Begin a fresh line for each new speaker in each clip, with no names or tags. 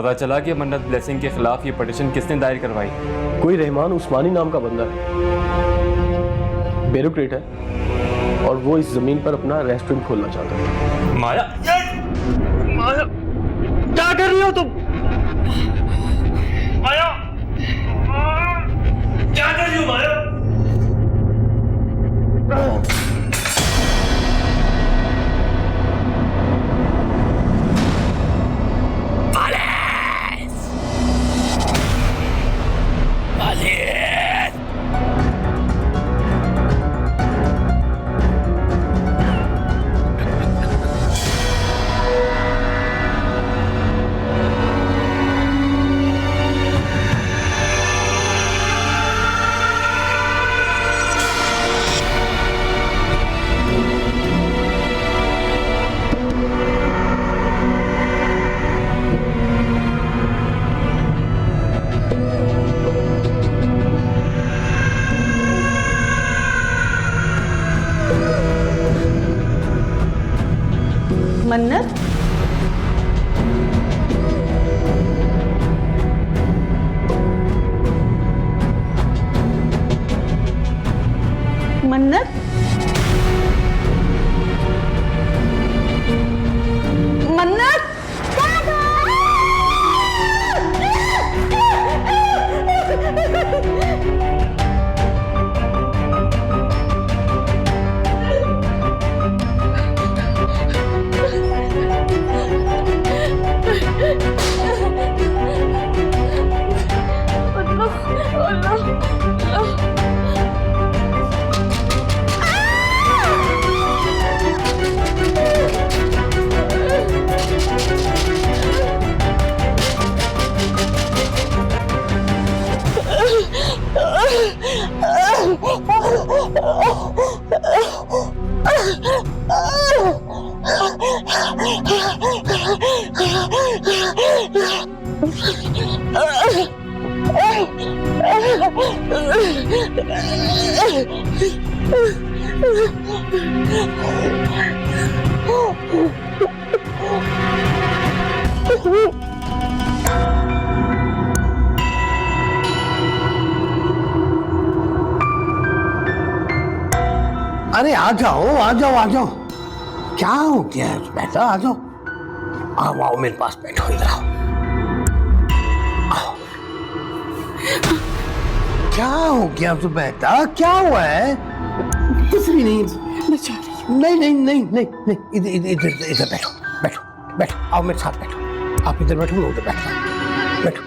पता चला कि मन्नत ब्लेसिंग के खिलाफ ये पिटीशन किसने दायर करवाई?
कोई रहमान उस्मानी नाम का बंदा है, ब्यूरोक्रेट है, और वो इस जमीन पर अपना रेस्टोरेंट खोलना चाहता है।
माया,
माया, क्या कर रही हो तुम?
माया, क्या कर रही हो माया?
मन्नत, मन्नत, मन्नत,
अरे आ जाओ आ जाओ आ जाओ, क्या हो गया है बेटा? आ जाओ, आओ आओ मेरे पास बैठो, इधर आओ। आओ। क्या हो गया तो बेटा, क्या हुआ है? कुछ भी नहीं,
मैं जा रही हूँ।
नहीं नहीं नहीं नहीं नहीं, इधर इधर इधर इधर बैठो बैठो बैठो, आओ मेरे साथ बैठो। आप इधर बैठो, मैं उधर बैठता हूँ। बैठो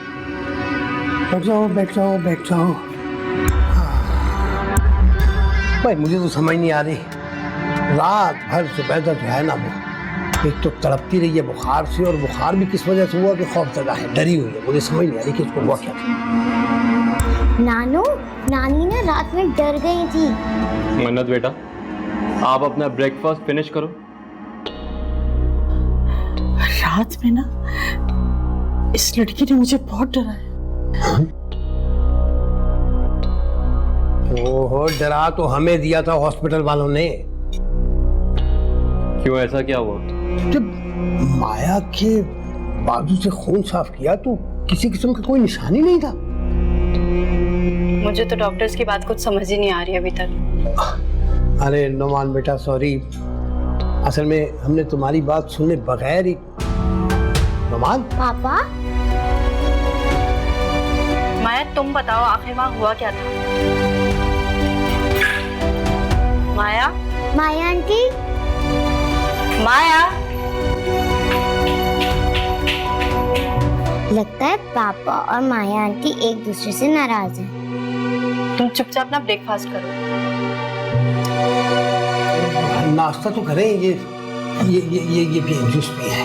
बैठ जाओ बैठ जाओ बैठ जाओ। भाई मुझे तो समझ नहीं आ रही, रात भर सुबह जो है ना, वो एक तो तड़पती रही है बुखार से, और बुखार भी किस वजह से हुआ कि खौफजदा है, डरी हुई है। मुझे समझ नहीं आ रही कि इसको हुआ क्या।
नानू, नानी ना रात में डर गई थी।
मन्नत बेटा, आप अपना ब्रेकफास्ट फिनिश करो।
रात में ना इस लड़की ने मुझे बहुत डराया।
ओहो, डरा तो हमें दिया था हॉस्पिटल वालों ने।
क्यों, ऐसा क्या हुआ?
जब माया के बाजू से खून साफ किया तो किसी किस्म का कोई निशान ही नहीं था।
मुझे तो डॉक्टर्स की बात कुछ समझ ही नहीं आ रही अभी तक।
अरे नुमान बेटा, सॉरी, असल में हमने तुम्हारी बात सुने बगैर ही। नुमान
पापा,
माया तुम बताओ आखिर वहाँ हुआ क्या था? माया,
माया आंटी,
माया।
लगता है पापा और माया आंटी एक दूसरे से नाराज हैं।
तुम चुपचाप अपना ब्रेकफास्ट करो।
नाश्ता तो करें, ये भी जूस भी है।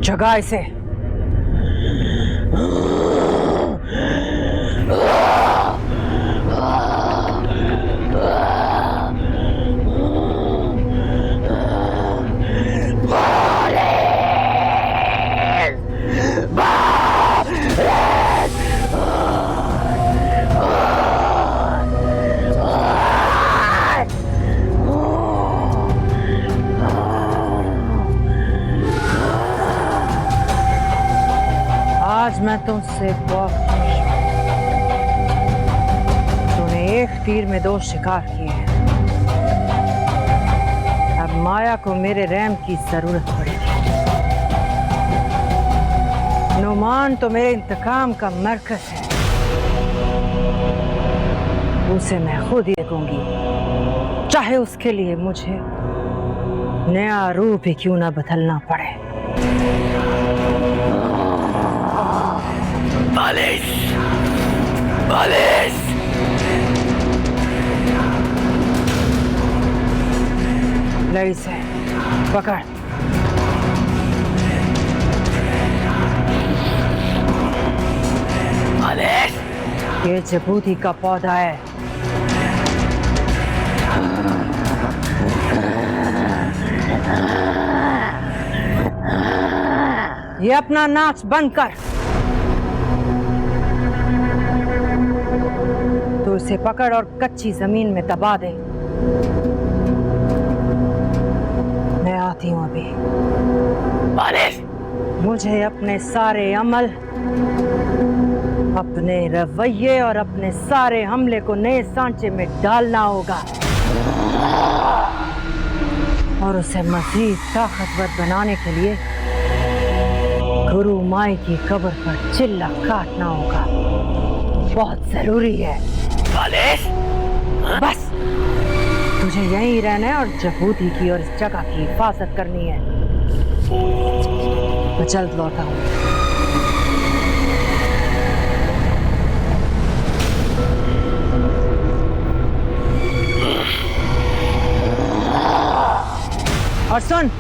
जगा इसे।
तुझसे बहुत खुश हूं। तूने एक तीर में दो शिकार किए हैं। अब माया को मेरे रहम की जरूरत पड़ेगी। नुमान तो मेरे इंतकाम का मरकज है, उसे मैं खुद ही देखूंगी, चाहे उसके लिए मुझे नया रूप ही क्यों ना बदलना पड़े।
बालिश, बालिश।
लई से पकड़।
बालिश।
ये जबूती का पौधा है। ये अपना नाच बंद कर। तो इसे पकड़ और कच्ची जमीन में दबा दे। मैं आती हूं अभी।
बालिश।
मुझे अपने सारे अमल, अपने रवैये और अपने सारे हमले को नए सांचे में डालना होगा और उसे मजीद ताकतवर बनाने के लिए गुरु माई की कब्र पर चिल्ला काटना होगा। बहुत जरूरी है।
बालिश।
बस तुझे यहीं रहना है और जबूती की और इस जगह की हिफाजत करनी है। मैं जल्द लौटा हूं। और सुन,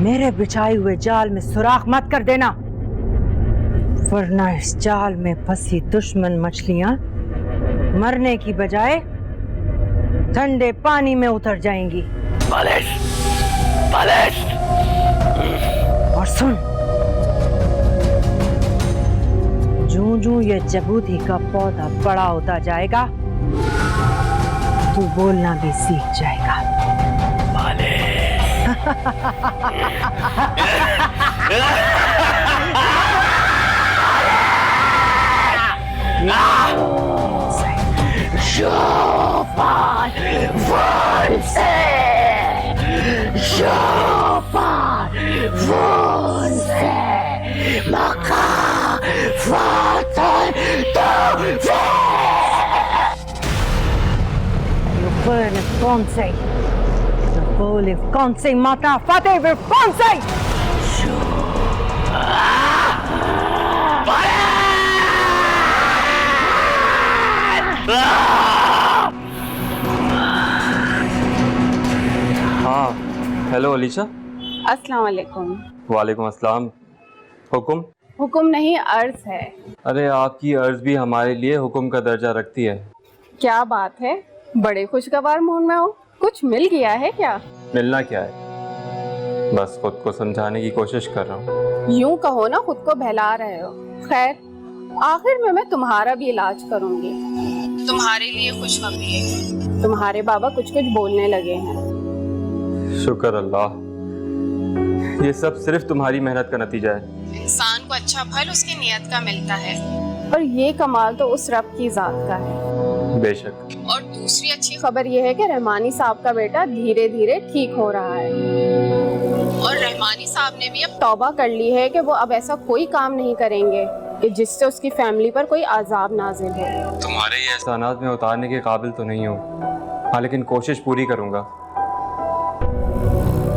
मेरे बिछाए हुए जाल में सुराख मत कर देना, वरना इस जाल में फंसी दुश्मन मछलियां मरने की बजाय ठंडे पानी में उतर जाएंगी।
बालिश, बालिश।
और सुन, जूं-जूं ये जबूती का पौधा बड़ा होता जाएगा, तू बोलना भी सीख जाएगा। कौन से बोले, कौन से माता फतेह वीर कौन से?
हाँ, हेलो अलीशा।
अस्सलाम वालेकुम।
वालेकुम अस्सलाम। हुक्म?
हुक्म नहीं, अर्ज है।
अरे आपकी अर्ज भी हमारे लिए हुक्म का दर्जा रखती है।
क्या बात है, बड़े खुशगवार मूड में हो। कुछ मिल गया है क्या?
मिलना क्या है, बस खुद को समझाने की कोशिश कर रहा हूँ।
यूं कहो ना, खुद को बहला रहे हो। खैर, आखिर में मैं तुम्हारा भी इलाज करूंगी। तुम्हारे लिए खुशखबरी है, तुम्हारे बाबा कुछ कुछ बोलने लगे हैं।
शुक्र अल्लाह, ये सब सिर्फ तुम्हारी मेहनत का नतीजा है।
इंसान को अच्छा फल उसकी नियत का मिलता है, और ये कमाल तो उस रब की जात का है।
बेशक।
और दूसरी अच्छी खबर यह है कि रहमानी साहब का बेटा धीरे धीरे ठीक हो रहा है, और रहमानी साहब ने भी अब तौबा कर ली है कि वो अब ऐसा कोई काम नहीं करेंगे कि जिससे उसकी फैमिली पर कोई अजाब नाजिल हो।
तुम्हारे ये एहसानात में उतारने के काबिल तो नहीं हूँ, हाँ, लेकिन कोशिश पूरी करूँगा।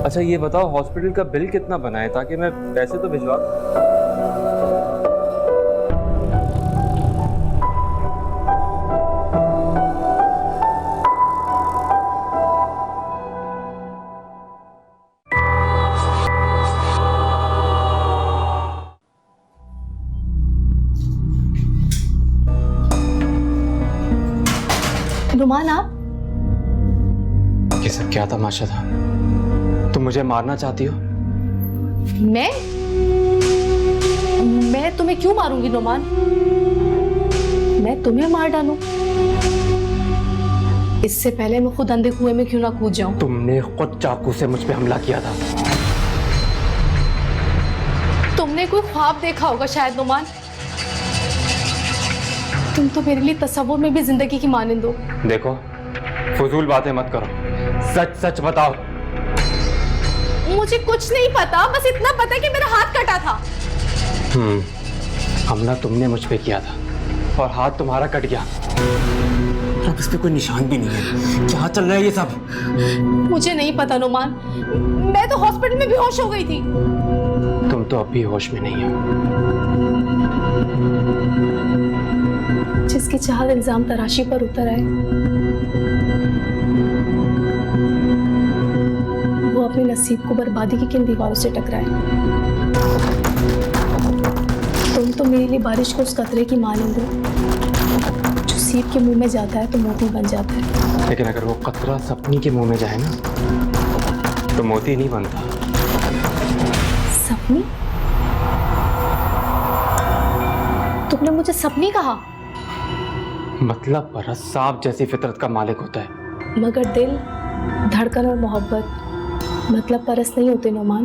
अच्छा ये बताओ, हॉस्पिटल का बिल कितना बना है ताकि मैं पैसे तो भिजवा।
नुमान, आप?
ये सब क्या तमाशा था? तुम मुझे मारना चाहती हो?
मैं तुम्हें क्यों मारूंगी नुमान? मैं तुम्हें मार डालूं? इससे पहले मैं खुद अंधे कुएं में क्यों ना कूद जाऊं?
तुमने खुद चाकू से मुझ पे हमला किया था।
तुमने मैंने कोई ख्वाब देखा होगा शायद नुमान। तुम तो मेरे लिए तस्वुर में भी जिंदगी की मानिंद हो।
देखो, फजूल बातें मत करो, सच सच बताओ।
मुझे कुछ नहीं पता, बस इतना पता कि मेरा हाथ कटा था।
हमला तुमने मुझ पे किया था और हाथ तुम्हारा कट गया। अब इस पे कोई निशान भी नहीं है। क्या चल रहा है ये सब?
मुझे नहीं पता नुमान, मैं तो हॉस्पिटल में बेहोश हो गई थी।
तुम तो अब भी होश में नहीं हो।
जिसके चाहत इल्जाम तराशी पर उतर आए, वो अपने नसीब को बर्बादी की किन दीवारों से टकराए। तुम तो मेरे लिए बारिश को उस कतरे की मानिंद हो जो सीप के मुंह में जाता है तो मोती बन जाता है।
लेकिन अगर वो कतरा सपनी के मुंह में जाए ना, तो मोती नहीं बनता।
सपनी? तुमने मुझे सपनी कहा?
मतलब परस सांप जैसी फितरत का मालिक होता है।
मगर दिल, धड़कन और मोहब्बत मतलब परस नहीं होते नुमान।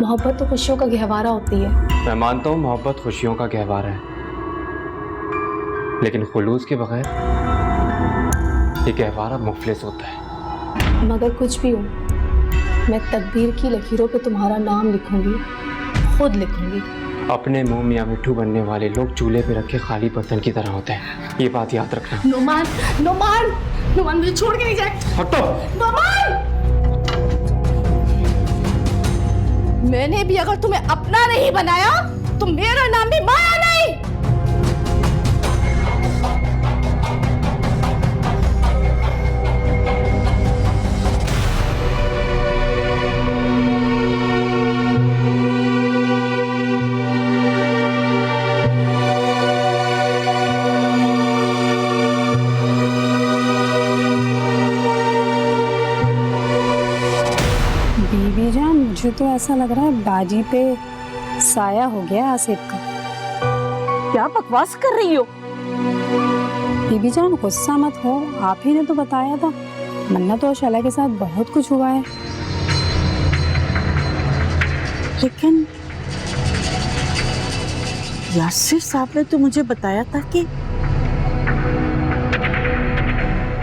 मोहब्बत तो खुशियों का गहवारा होती है।
मैं मानता हूँ मोहब्बत खुशियों का गहवारा है, लेकिन खुलूस के बगैर ये गहवारा मुफलिस होता है।
मगर कुछ भी हो, मैं तकदीर की लकीरों पे तुम्हारा नाम लिखूंगी, खुद लिखूंगी।
अपने मुंह मियां मिट्ठू बनने वाले लोग चूल्हे पे रखे खाली बर्तन की तरह होते हैं, ये बात याद रखना।
नुमान, नुमान, नुमान मुझे छोड़ के नहीं जाए।
हटो।
नुमान! मैंने भी अगर तुम्हें अपना नहीं बनाया तो मेरा नाम भी माया नहीं।
बीबी जान, मुझे तो ऐसा लग रहा है बाजी पे साया हो गया आसिफ का।
क्या बकवास कर रही हो?
बीबी जान गुस्सा मत हो, आप ही ने तो बताया था मन्नत और शैला के साथ बहुत कुछ हुआ है।
लेकिन यासिर साहब ने तो मुझे बताया था कि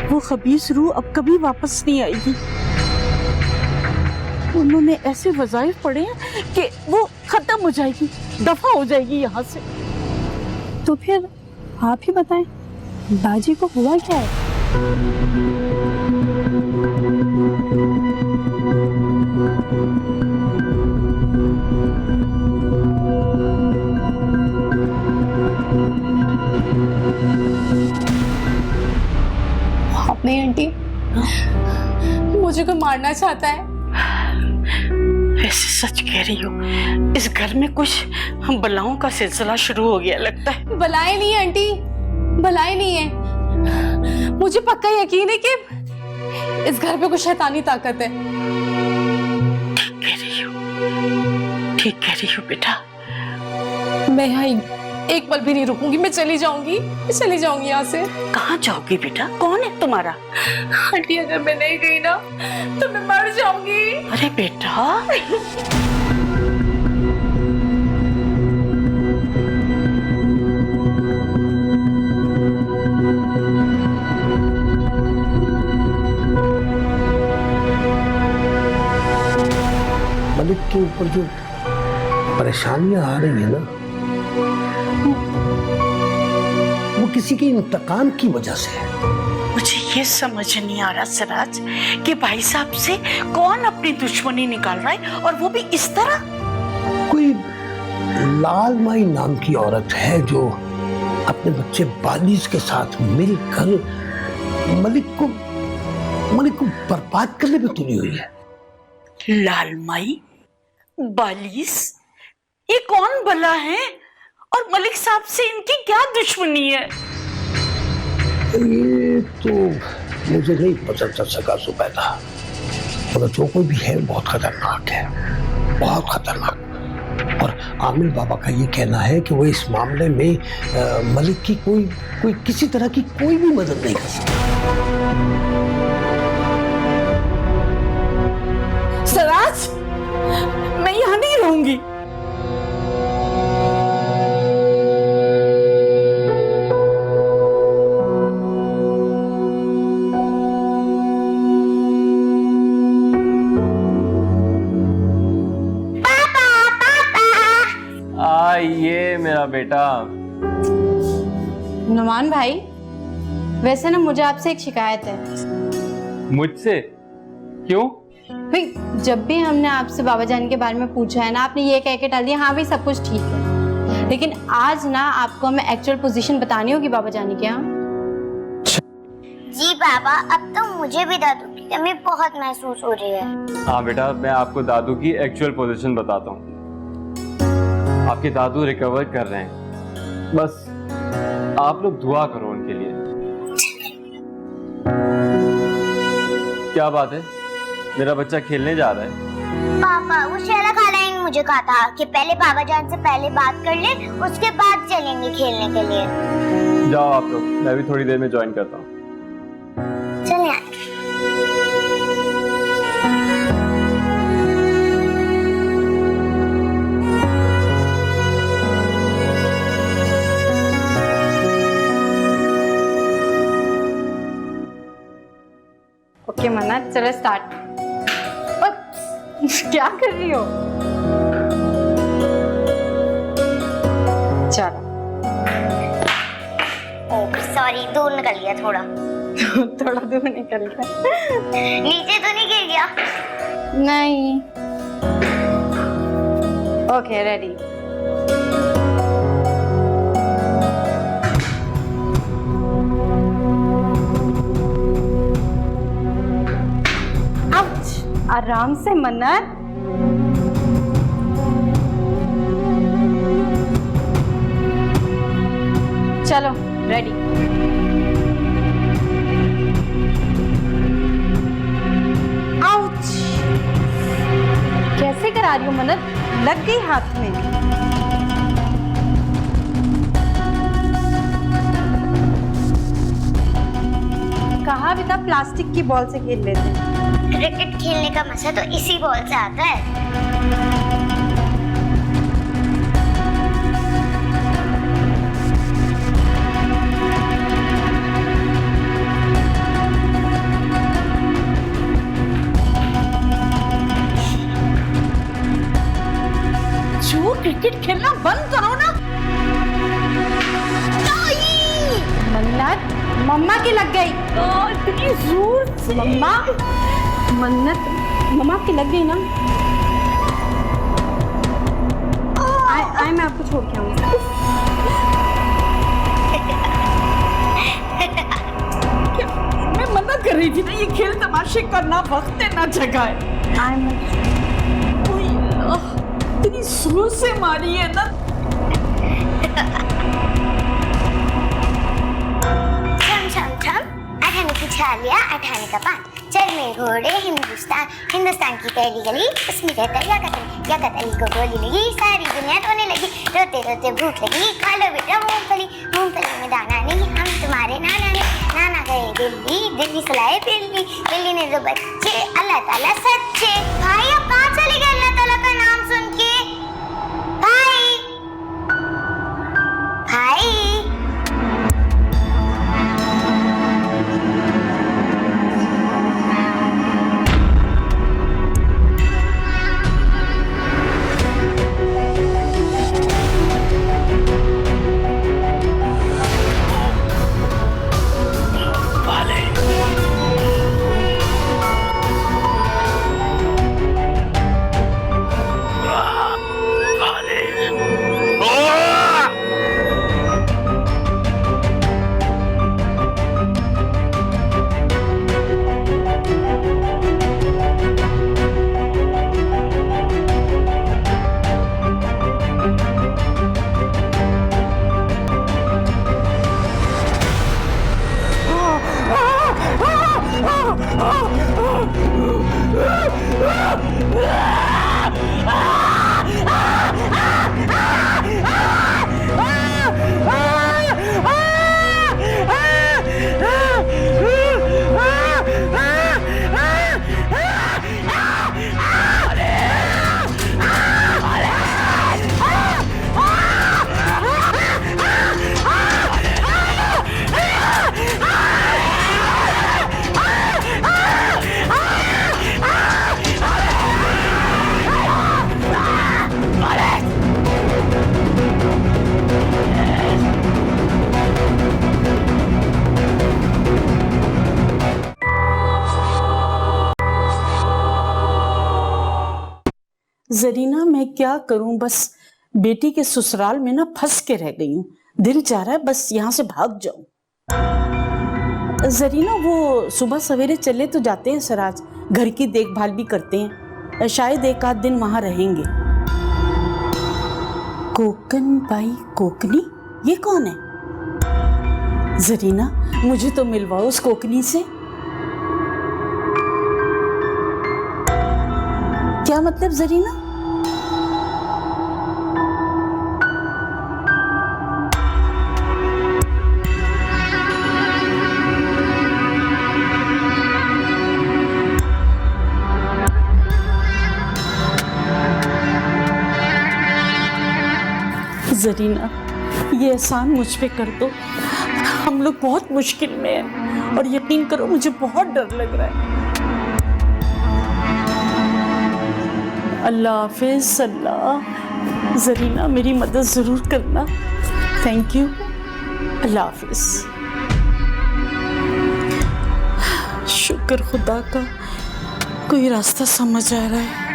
वो खबीस रूह अब कभी वापस नहीं आएगी। उन्होंने ऐसे वज़ाइफ पढ़े हैं कि वो खत्म हो जाएगी, दफा हो जाएगी यहाँ से।
तो फिर आप ही बताएं, बाजी को हुआ क्या है?
आपने आंटी, मुझे कोई मारना चाहता है।
वैसे सच कह रही हो, इस घर में कुछ बलाओं का सिलसिला शुरू हो गया लगता है।
बलाएं नहीं है आंटी, बलाएं नहीं है। मुझे पक्का यकीन है कि इस घर पे कुछ शैतानी ताकत है।
ठीक कह रही हो बेटा।
मैं यहाँ एक पल भी नहीं रुकूंगी, मैं चली जाऊंगी यहाँ से।
कहाँ जाओगी बेटा? कौन है तुम्हारा?
आंटी अगर मैं नहीं गई ना तो मैं मर जाऊंगी।
अरे बेटा,
मलिक के ऊपर जो परेशानियां आ रही है ना, वो किसी के इंतकाम की वजह से है।
मुझे ये समझ नहीं आ रहा सिराज कि भाई साहब से कौन अपनी दुश्मनी निकाल रहा है, और वो भी इस तरह।
कोई लाल माई नाम की औरत है जो अपने बच्चे बालिश के साथ मिलकर मलिक को बर्बाद करने पे तुली हुई है।
लाल माई, बालिश, ये कौन भला है? और मलिक साहब से इनकी क्या दुश्मनी है?
ये तो मुझे नहीं पता चल सका सुबैदा, मगर जो कोई भी है बहुत खतरनाक है, बहुत खतरनाक। और आमिर बाबा का ये कहना है कि वो इस मामले में मलिक की कोई किसी तरह की कोई भी मदद नहीं कर सकता।
सिराज, मैं यहाँ नहीं करूंगी।
ये मेरा बेटा।
नुमान भाई, वैसे ना मुझे आपसे एक शिकायत है।
मुझसे? क्यों?
भाई, जब भी हमने आपसे बाबा जान के बारे में पूछा है ना, आपने ये कह के टाल दिया हाँ भाई सब कुछ ठीक है, लेकिन आज ना आपको हमें एक्चुअल पोजीशन बतानी होगी बाबा जान की। हाँ
जी बाबा, अब तो मुझे भी दादू की कमी बहुत महसूस हो रही है।
हाँ बेटा, मैं आपको दादू की एक्चुअल पोजीशन बताता हूँ। आपके दादू रिकवर कर रहे हैं, बस आप लोग दुआ करो उनके लिए। क्या बात है, मेरा बच्चा खेलने जा रहा है?
पापा, वो शैला खाला ने मुझे कहा था कि पहले बाबा जान से पहले बात कर ले, उसके बाद चलेंगे खेलने के लिए।
जाओ आप लोग, मैं भी थोड़ी देर में ज्वाइन करता हूँ।
चलिए।
ओके मन्नत, चलो स्टार्ट। क्या कर रही हो? चलो।
सॉरी, दूर निकल गया थोड़ा।
थोड़ा दूर निकल गया।
नीचे तो नहीं गिर गया?
नहीं। Okay, ready. आराम से मन्नत। चलो रेडी। आउच! कैसे करा रही हो मन्नत? लग गई हाथ में। कहा भी था प्लास्टिक की बॉल से खेल लेते हैं।
क्रिकेट खेलने का मजा तो इसी बॉल से आता है।
जो क्रिकेट खेलना बंद करो ना।
मन्नत, मम्मा की लग गई।
इतनी जोर से।
मम्मा, मन्नत, मम्मा की लग गई ना। आए मैं आपको छोड़ के आऊंगी।
मैं मना कर रही थी ना, ये खेल तमाशे करना वक्त है ना जगह है।
आए मैं
इतनी जोर से मारी है ना।
लिया 58 का पान, चल में घोड़े हिंदुस्तान की पहली गली, उसमें रहता या कतली को गोली लगी, सारी दुनिया रोने लगी, रोते रोते भूख लगी, खा लो बेटा मूंगफली, मूंगफली में दाना नहीं, हम तुम्हारे नाना ने, नाना गए दिल्ली, दिल्ली से लाए दिल्ली, दिल्ली ने दो बच्चे, अल्लाह ताला सच्चे। भाई अब कहाँ चले गए अल्लाह ताला का नाम सुन के? भाई भाई
जरीना मैं क्या करूं, बस बेटी के ससुराल में ना फंस के रह गई हूँ। दिल चाह रहा है बस यहाँ से भाग जाऊं। जरीना वो सुबह सवेरे चले तो जाते हैं सराज, घर की देखभाल भी करते हैं, शायद एक आध दिन वहां रहेंगे। कोकन बाई कोकनी, ये कौन है? जरीना मुझे तो मिलवाओ उस कोकनी से। क्या मतलब जरीना? जरीना ये एहसान मुझ पे कर दो, हम लोग बहुत मुश्किल में हैं और यकीन करो मुझे बहुत डर लग रहा है। अल्लाह हाफिज। अल्लाह, जरीना मेरी मदद जरूर करना। Thank you. अल्लाह हाफिज। शुक्र खुदा का, कोई रास्ता समझ आ रहा है।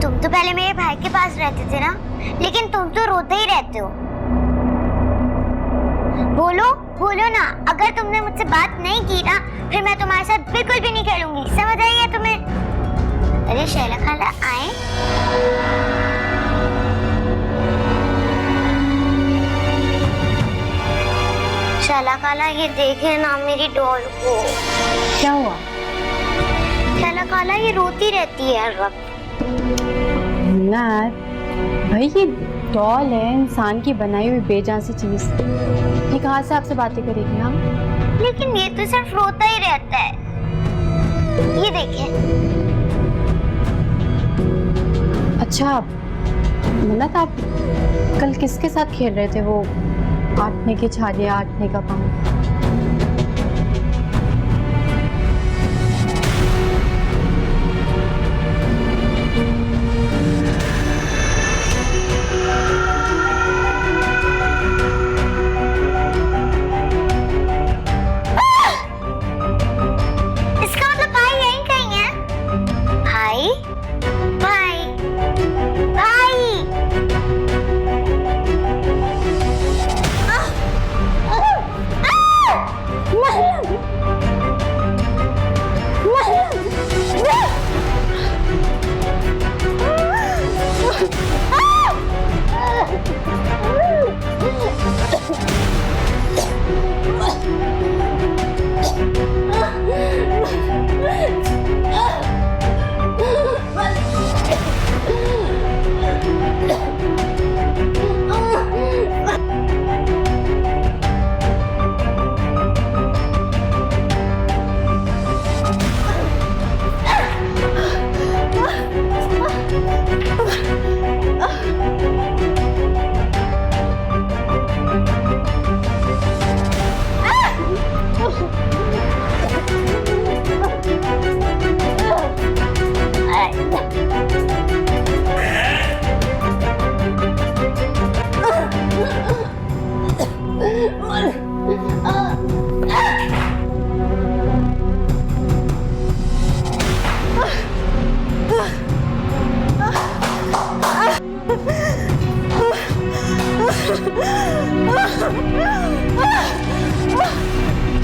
तुम तो पहले मेरे भाई के पास रहते थे ना, लेकिन तुम तो रोते ही रहते हो। बोलो बोलो ना, अगर तुमने मुझसे बात नहीं की ना, फिर मैं तुम्हारे साथ बिल्कुल भी नहीं खेलूंगी। समझ आई है तुम्हें? अरे शैला खाला आए। शैला खाला ये देखे ना मेरी डॉल को।
क्या हुआ?
शैला खाला ये रोती रहती है हर वक्त।
ना भाई, ये डॉल है, इंसान की बनाई हुई बेजान सी चीज। ये कहाँ से आपसे बातें करेगी? हम
लेकिन ये तो सिर्फ रोता ही रहता है। ये देखिए।
अच्छा मन्नत, आप कल किसके साथ खेल रहे थे? वो आटने की छालियाँ, आटने का पानी।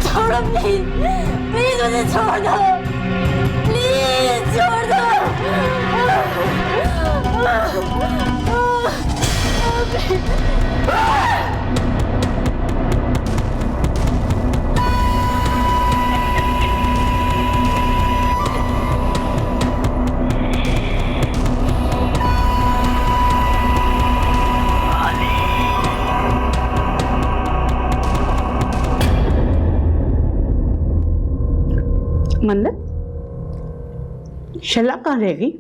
छोड़ो प्लीज, प्लीज मुझे छोड़ दो, प्लीज छोड़ दो। मन्नत, शैला कहाँ रह गई?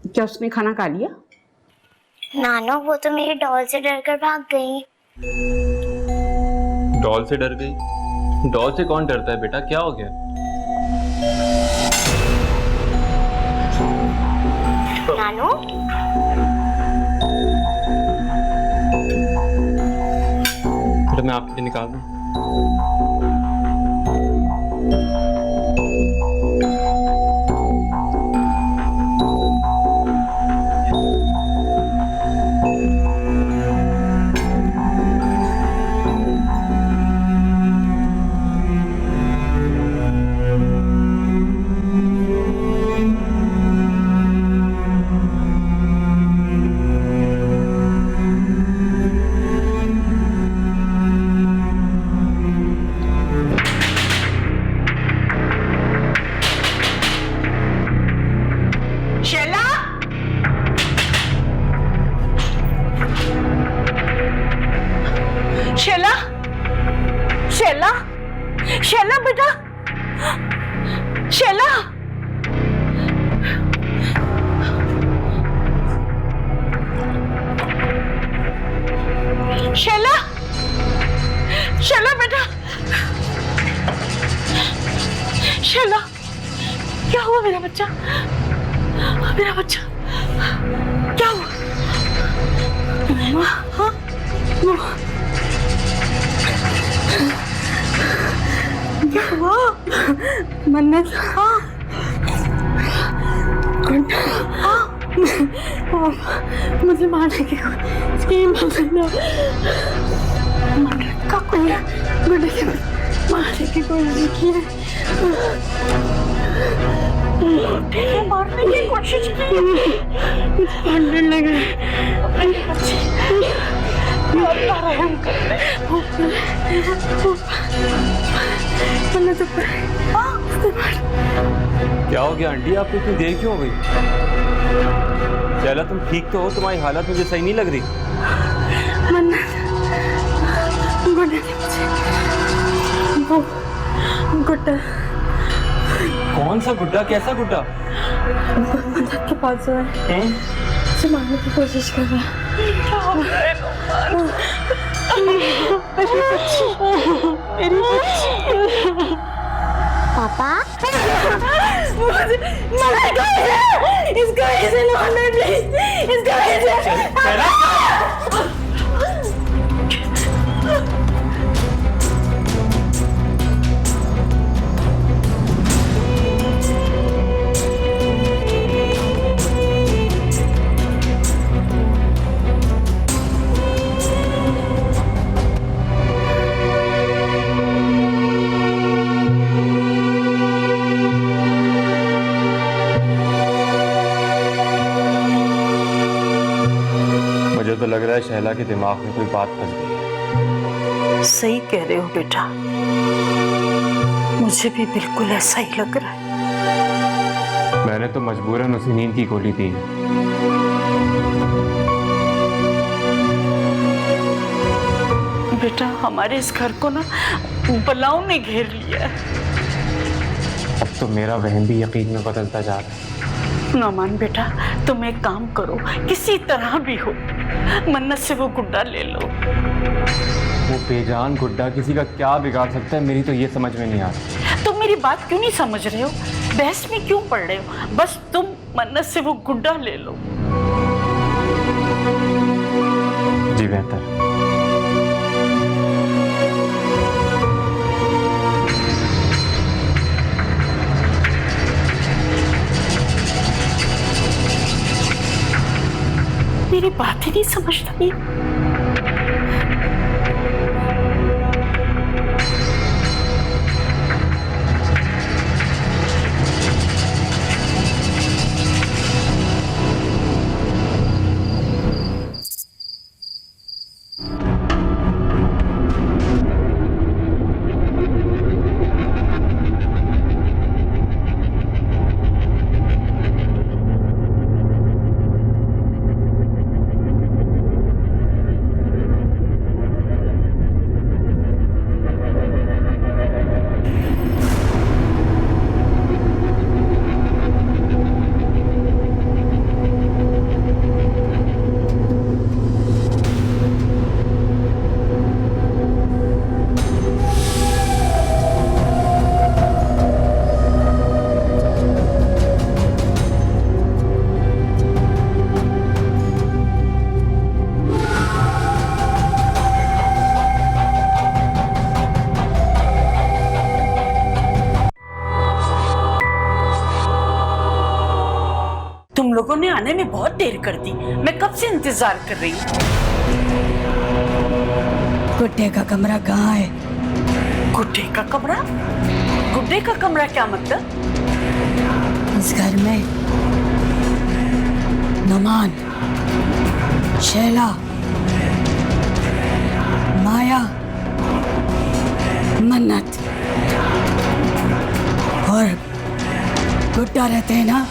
क्या उसने खाना खा लिया?
नानो, वो तो मेरी डॉल से डरकर भाग गई।
डॉल से डर गई? डॉल से कौन डरता है बेटा, क्या हो गया?
नानो,
बेटा मैं आपके लिए निकाल दूं?
शैला, शैला बेटा, शैला, क्या हुआ मेरा बच्चा? मेरा बच्चा क्या हुआ? हाँ? क्या हुआ?
मन्नत,
हाँ?
मुझे मारने की स्कीम
मन्नत का कोई
गुड्डे से मारने की कोशिश की है।
मारने की कोशिश की।
मारने लगे।
क्या हो गया आंटी, आपको इतनी देर क्यों हो गई? शैला, तुम ठीक तो हो? तुम्हारी हालत मुझे सही नहीं लग रही।
गुड्डे ने मुझे वो गुड्डा,
कौन सा गुड्डा? कैसा गुड्डा?
मन्नत के पास जो है उसे मारने की कोशिश कर रहा है। मेरी बच्ची।
पापा
इसको ऐसे मारना प्लीज, इसको ऐसे।
मुझे तो लग रहा है शैला के दिमाग में कोई बात फंस गई है।
सही कह रहे हो बेटा, मुझे भी बिल्कुल ऐसा ही लग रहा है।
मैंने तो मजबूरन उसे नींद की गोली दी है।
बेटा, हमारे इस घर को ना बलाओं ने घेर लिया है।
अब तो मेरा वहम भी यकीन में बदलता जा रहा है।
नौमान बेटा, तुम एक काम करो, किसी तरह भी हो मन्नत से वो गुड्डा ले लो।
वो बेजान गुड्डा किसी का क्या बिगाड़ सकता है, मेरी तो ये समझ में नहीं आ रही।
तुम मेरी बात क्यों नहीं समझ रहे हो? बहस में क्यों पड़ रहे हो? बस तुम मन्नत से वो गुड्डा ले लो।
जी बेहतर।
मेरी बात ही नहीं समझता ये। तुम लोगों ने आने में बहुत देर कर दी, मैं कब से इंतजार कर रही हूँ।
गुड्डे का कमरा कहाँ है?
गुड्डे का कमरा? गुड्डे का कमरा क्या मतलब?
इस घर में नुमान, शैला, माया, मन्नत और गुड्डा रहते हैं ना?